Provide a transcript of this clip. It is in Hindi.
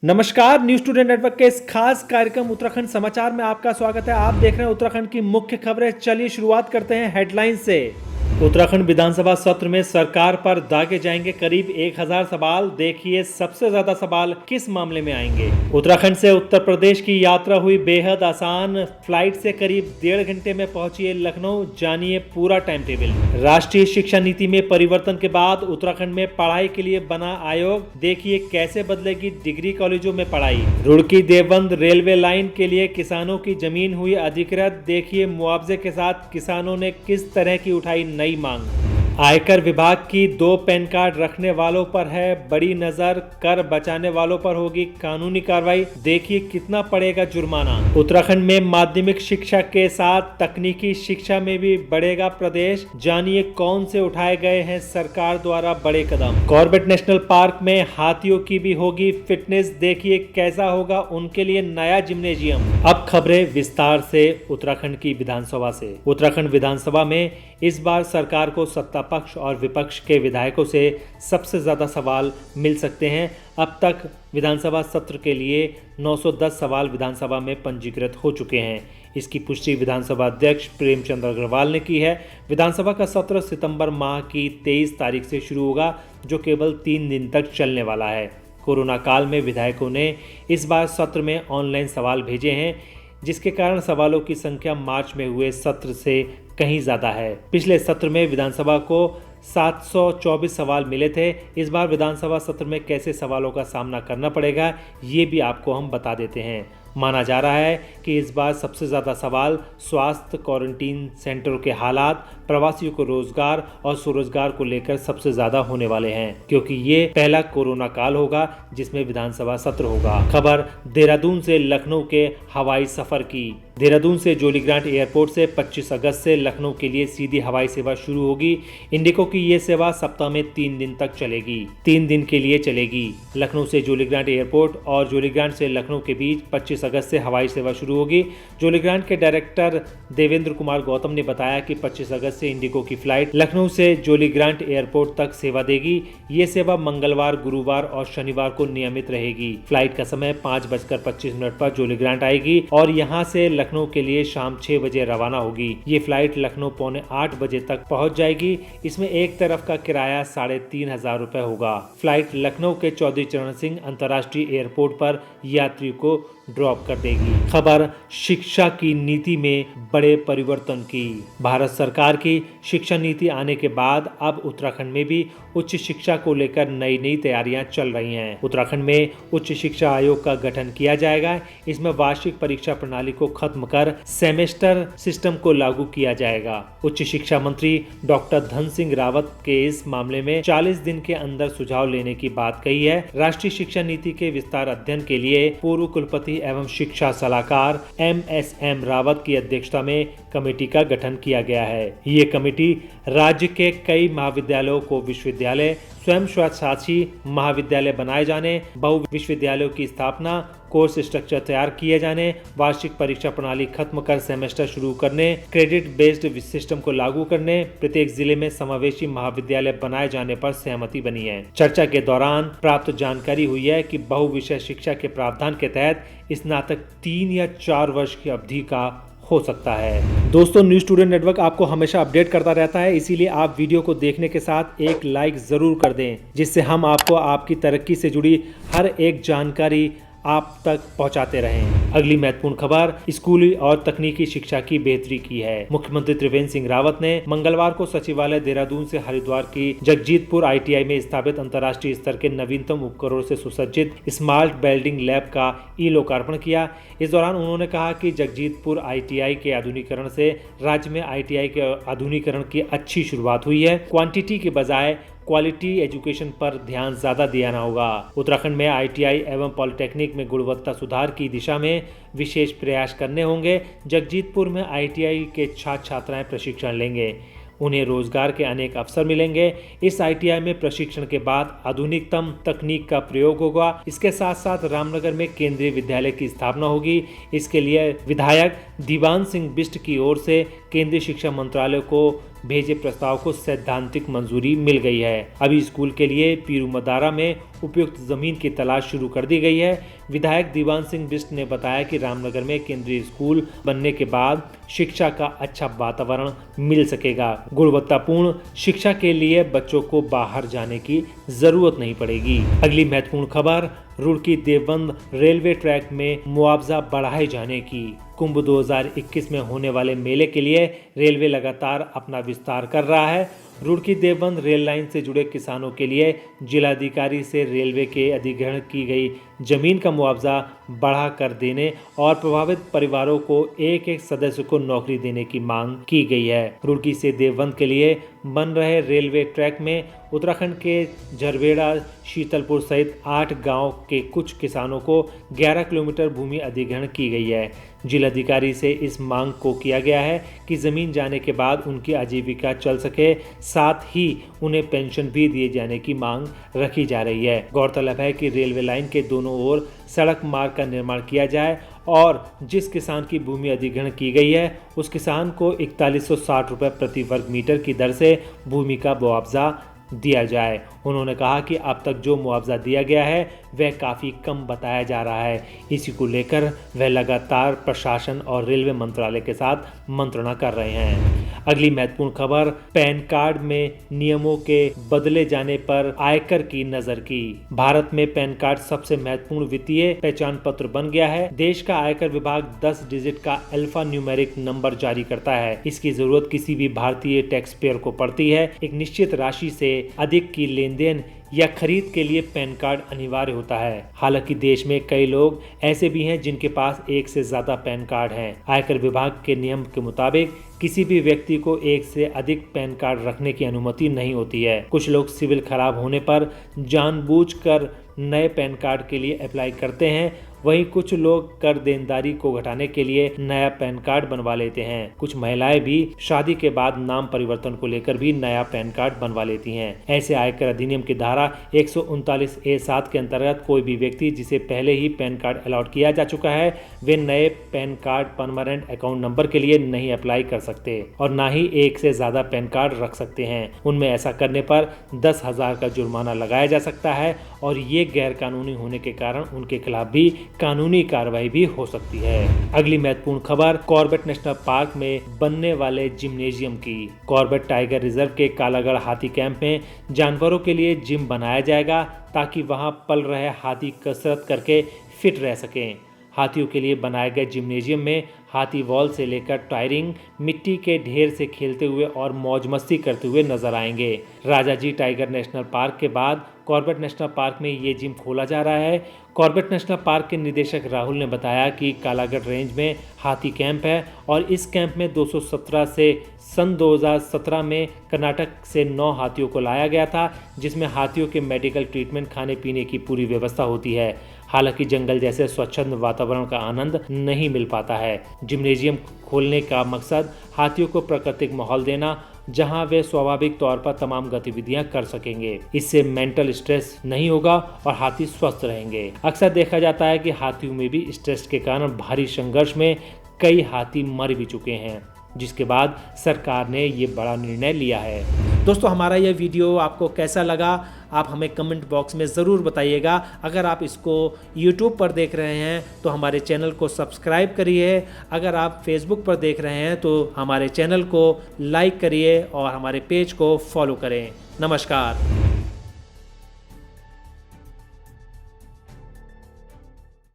नमस्कार, न्यूज स्टूडेंट नेटवर्क के इस खास कार्यक्रम उत्तराखंड समाचार में आपका स्वागत है। आप देख रहे हैं उत्तराखंड की मुख्य खबरें। चलिए शुरुआत करते हैं हेडलाइन से। उत्तराखंड विधानसभा सत्र में सरकार पर दागे जाएंगे करीब 1000 सवाल। देखिए सबसे ज्यादा सवाल किस मामले में आएंगे। उत्तराखंड से उत्तर प्रदेश की यात्रा हुई बेहद आसान। फ्लाइट से करीब 1.5 घंटे में पहुंची लखनऊ। जानिए पूरा टाइम टेबल। राष्ट्रीय शिक्षा नीति में परिवर्तन के बाद उत्तराखंड में पढ़ाई के लिए बना आयोग। देखिए कैसे बदलेगी डिग्री कॉलेजों में पढ़ाई। रुड़की देवबंद रेलवे लाइन के लिए किसानों की जमीन हुई अधिकृत। देखिए मुआवजे के साथ किसानों ने किस तरह की उठाई नई मांग। आयकर विभाग की 2 पैन कार्ड रखने वालों पर है बड़ी नजर। कर बचाने वालों पर होगी कानूनी कार्रवाई। देखिए कितना पड़ेगा जुर्माना। उत्तराखंड में माध्यमिक शिक्षा के साथ तकनीकी शिक्षा में भी बढ़ेगा प्रदेश। जानिए कौन से उठाए गए हैं सरकार द्वारा बड़े कदम। कॉर्बेट नेशनल पार्क में हाथियों की भी होगी फिटनेस। देखिए कैसा होगा उनके लिए नया जिम्नेजियम। अब खबरें विस्तार से उत्तराखंड की विधानसभा से। उत्तराखंड विधानसभा में इस बार सरकार को सत्ता पक्ष और विपक्ष के विधायकों से सबसे ज्यादा सवाल मिल सकते हैं। अब तक विधानसभा सत्र के लिए 910 सवाल विधानसभा में पंजीकृत हो चुके हैं। इसकी पुष्टि विधानसभा अध्यक्ष प्रेमचंद अग्रवाल ने की है। विधानसभा का सत्र सितंबर माह की 23 तारीख से शुरू होगा, जो केवल 3 दिन तक चलने वाला है। कोरोना काल में विधायकों ने इस बार सत्र में ऑनलाइन सवाल भेजे हैं, जिसके कारण सवालों की संख्या मार्च में हुए सत्र से कहीं ज़्यादा है। पिछले सत्र में विधानसभा को 724 सवाल मिले थे। इस बार विधानसभा सत्र में कैसे सवालों का सामना करना पड़ेगा, ये भी आपको हम बता देते हैं। माना जा रहा है कि इस बार सबसे ज़्यादा सवाल स्वास्थ्य, क्वारंटीन सेंटरों के हालात, प्रवासियों को रोजगार और स्वरोजगार को लेकर सबसे ज़्यादा होने वाले हैं, क्योंकि ये पहला कोरोना काल होगा जिसमें विधानसभा सत्र होगा। खबर देहरादून से लखनऊ के हवाई सफर की। देहरादून से जोलीग्रांट एयरपोर्ट से 25 अगस्त से लखनऊ के लिए सीधी हवाई सेवा शुरू होगी। इंडिगो की ये सेवा सप्ताह में 3 दिन तक चलेगी। 3 दिन के लिए चलेगी। लखनऊ से जोलीग्रांट एयरपोर्ट और जोलीग्रांट से लखनऊ के बीच 25 अगस्त से हवाई सेवा शुरू होगी। जोलीग्रांट के डायरेक्टर देवेंद्र कुमार गौतम ने बताया कि 25 अगस्त से इंडिगो की फ्लाइट लखनऊ से जोलीग्रांट एयरपोर्ट तक सेवा देगी। ये सेवा मंगलवार, गुरुवार और शनिवार को नियमित रहेगी। फ्लाइट का समय 5:25 पर जोलीग्रांट आएगी और यहाँ से लखनऊ के लिए शाम 6 बजे रवाना होगी। ये फ्लाइट लखनऊ 7:45 बजे तक पहुंच जाएगी। इसमें एक तरफ का किराया 3500 रुपए होगा। फ्लाइट लखनऊ के चौधरी चरण सिंह अंतर्राष्ट्रीय एयरपोर्ट पर यात्रियों को ड्रॉप कर देगी। खबर शिक्षा की नीति में बड़े परिवर्तन की। भारत सरकार की शिक्षा नीति आने के बाद अब उत्तराखंड में भी उच्च शिक्षा को लेकर नई तैयारियां चल रही हैं। उत्तराखंड में उच्च शिक्षा आयोग का गठन किया जाएगा। इसमें वार्षिक परीक्षा प्रणाली को खत्म कर सेमेस्टर सिस्टम को लागू किया जाएगा। उच्च शिक्षा मंत्री डॉक्टर धन सिंह रावत के इस मामले में 40 दिन के अंदर सुझाव लेने की बात कही है। राष्ट्रीय शिक्षा नीति के विस्तार अध्ययन के लिए पूर्व कुलपति एवं शिक्षा सलाहकार MSM रावत की अध्यक्षता में कमेटी का गठन किया गया है। ये कमेटी राज्य के कई महाविद्यालयों को विश्वविद्यालय, स्वयं शासी महाविद्यालय बनाए जाने, बहु विश्वविद्यालयों की स्थापना, कोर्स स्ट्रक्चर तैयार किए जाने, वार्षिक परीक्षा प्रणाली खत्म कर सेमेस्टर शुरू करने, क्रेडिट बेस्ड सिस्टम को लागू करने, प्रत्येक जिले में समावेशी महाविद्यालय बनाए जाने पर सहमति बनी है। चर्चा के दौरान प्राप्त जानकारी हुई है कि बहु विषय शिक्षा के प्रावधान के तहत स्नातक 3 या 4 वर्ष की अवधि का हो सकता है। दोस्तों, न्यूज स्टूडेंट नेटवर्क आपको हमेशा अपडेट करता रहता है, इसीलिए आप वीडियो को देखने के साथ एक लाइक जरूर कर दें, जिससे हम आपको आपकी तरक्की से जुड़ी हर एक जानकारी आप तक पहुंचाते रहें। अगली महत्वपूर्ण खबर स्कूली और तकनीकी शिक्षा की बेहतरी की है। मुख्यमंत्री त्रिवेंद्र सिंह रावत ने मंगलवार को सचिवालय देहरादून से हरिद्वार की जगजीतपुर ITI में स्थापित अंतर्राष्ट्रीय स्तर के नवीनतम उपकरणों से सुसज्जित स्मार्ट वेल्डिंग लैब का लोकार्पण किया। इस दौरान उन्होंने कहा कि जगजीतपुर ITI के आधुनिकीकरण से राज्य में ITI के आधुनिकीकरण की अच्छी शुरुआत हुई है। क्वांटिटी के बजाय क्वालिटी एजुकेशन पर ध्यान ज्यादा देना होगा। उत्तराखंड में ITI एवं पॉलिटेक्निक में गुणवत्ता सुधार की दिशा में विशेष प्रयास करने होंगे। जगजीतपुर में ITI के छात्र छात्राएं प्रशिक्षण लेंगे। उन्हें रोजगार के अनेक अवसर मिलेंगे। इस ITI में प्रशिक्षण के बाद आधुनिकतम तकनीक का प्रयोग होगा। इसके साथ साथ रामनगर में केंद्रीय विद्यालय की स्थापना होगी। इसके लिए विधायक दीवान सिंह बिष्ट की ओर से केंद्रीय शिक्षा मंत्रालय को भेजे प्रस्ताव को सैद्धांतिक मंजूरी मिल गई है। अभी स्कूल के लिए पीरूमदारा में उपयुक्त जमीन की तलाश शुरू कर दी गई है। विधायक दीवान सिंह बिष्ट ने बताया कि रामनगर में केंद्रीय स्कूल बनने के बाद शिक्षा का अच्छा वातावरण मिल सकेगा। गुणवत्तापूर्ण शिक्षा के लिए बच्चों को बाहर जाने की जरूरत नहीं पड़ेगी। अगली महत्वपूर्ण खबर, रुड़की देवबंद रेलवे ट्रैक में मुआवजा बढ़ाए जाने की। कुंभ 2021 में होने वाले मेले के लिए रेलवे लगातार अपना विस्तार कर रहा है। रुड़की देवबंद रेल लाइन से जुड़े किसानों के लिए जिलाधिकारी से रेलवे के अधिग्रहण की गई जमीन का मुआवजा बढ़ा कर देने और प्रभावित परिवारों को एक एक सदस्य को नौकरी देने की मांग की गई है। रुड़की से देवबंद के लिए बन रहे रेलवे ट्रैक में उत्तराखंड के झरवेड़ा, शीतलपुर सहित 8 गांव के कुछ किसानों को 11 किलोमीटर भूमि अधिग्रहण की गई है। जिलाधिकारी से इस मांग को किया गया है कि जमीन जाने के बाद उनकी आजीविका चल सके, साथ ही उन्हें पेंशन भी दिए जाने की मांग रखी जा रही है। गौरतलब है कि रेलवे लाइन के दोनों ओर सड़क मार्ग का निर्माण किया जाए और जिस किसान की भूमि अधिग्रहण की गई है उस किसान को 4160 रुपये प्रति वर्ग मीटर की दर से भूमि का मुआवजा दिया जाए। उन्होंने कहा कि अब तक जो मुआवजा दिया गया है वह काफ़ी कम बताया जा रहा है। इसी को लेकर वह लगातार प्रशासन और रेलवे मंत्रालय के साथ मंत्रणा कर रहे हैं। अगली महत्वपूर्ण खबर, पैन कार्ड में नियमों के बदले जाने पर आयकर की नजर की। भारत में पैन कार्ड सबसे महत्वपूर्ण वित्तीय पहचान पत्र बन गया है। देश का आयकर विभाग 10 डिजिट का अल्फा न्यूमेरिक नंबर जारी करता है। इसकी जरूरत किसी भी भारतीय टैक्स पेयर को पड़ती है। एक निश्चित राशि से अधिक की लेनदेन या खरीद के लिए पैन कार्ड अनिवार्य होता है। हालांकि देश में कई लोग ऐसे भी हैं जिनके पास एक से ज्यादा पैन कार्ड हैं। आयकर विभाग के नियम के मुताबिक किसी भी व्यक्ति को एक से अधिक पैन कार्ड रखने की अनुमति नहीं होती है। कुछ लोग सिविल खराब होने पर जानबूझकर नए पैन कार्ड के लिए अप्लाई करते हैं। वहीं कुछ लोग कर देनदारी को घटाने के लिए नया पैन कार्ड बनवा लेते हैं। कुछ महिलाएं भी शादी के बाद नाम परिवर्तन को लेकर भी नया पैन कार्ड बनवा लेती हैं। ऐसे आयकर अधिनियम की धारा 139A7 के अंतर्गत कोई भी व्यक्ति जिसे पहले ही पैन कार्ड अलॉट किया जा चुका है वे नए pan card permanent account number के लिए नहीं अप्लाई कर सकते और न ही एक से ज्यादा पैन कार्ड रख सकते हैं। उनमें ऐसा करने पर 10,000 का जुर्माना लगाया जा सकता है और ये गैर कानूनी होने के कारण उनके खिलाफ भी कानूनी कार्रवाई भी हो सकती है। अगली महत्वपूर्ण खबर, कॉर्बेट नेशनल पार्क में बनने वाले जिम्नेजियम की। कॉर्बेट टाइगर रिजर्व के कालागढ़ हाथी कैंप में जानवरों के लिए जिम बनाया जाएगा ताकि वहां पल रहे हाथी कसरत करके फिट रह सकें। हाथियों के लिए बनाए गए जिम्नेजियम में हाथी वॉल से लेकर टायरिंग, मिट्टी के ढेर से खेलते हुए और मौज मस्ती करते हुए नजर आएंगे। राजाजी टाइगर नेशनल पार्क के बाद कॉर्बेट नेशनल पार्क में ये जिम खोला जा रहा है। कॉर्बेट नेशनल पार्क के निदेशक राहुल ने बताया कि कालागढ़ रेंज में हाथी कैंप है और इस कैंप में 217 से सन 2017 में कर्नाटक से 9 हाथियों को लाया गया था, जिसमें हाथियों के मेडिकल ट्रीटमेंट, खाने पीने की पूरी व्यवस्था होती है। हालांकि जंगल जैसे स्वच्छंद वातावरण का आनंद नहीं मिल पाता है। जिम्नेजियम खोलने का मकसद हाथियों को प्राकृतिक माहौल देना, जहां वे स्वाभाविक तौर पर तमाम गतिविधियां कर सकेंगे। इससे मेंटल स्ट्रेस नहीं होगा और हाथी स्वस्थ रहेंगे। अक्सर देखा जाता है कि हाथियों में भी स्ट्रेस के कारण भारी संघर्ष में कई हाथी मर भी चुके हैं, जिसके बाद सरकार ने ये बड़ा निर्णय लिया है। दोस्तों, हमारा यह वीडियो आपको कैसा लगा आप हमें कमेंट बॉक्स में ज़रूर बताइएगा। अगर आप इसको YouTube पर देख रहे हैं तो हमारे चैनल को सब्सक्राइब करिए। अगर आप Facebook पर देख रहे हैं तो हमारे चैनल को लाइक करिए और हमारे पेज को फॉलो करें। नमस्कार।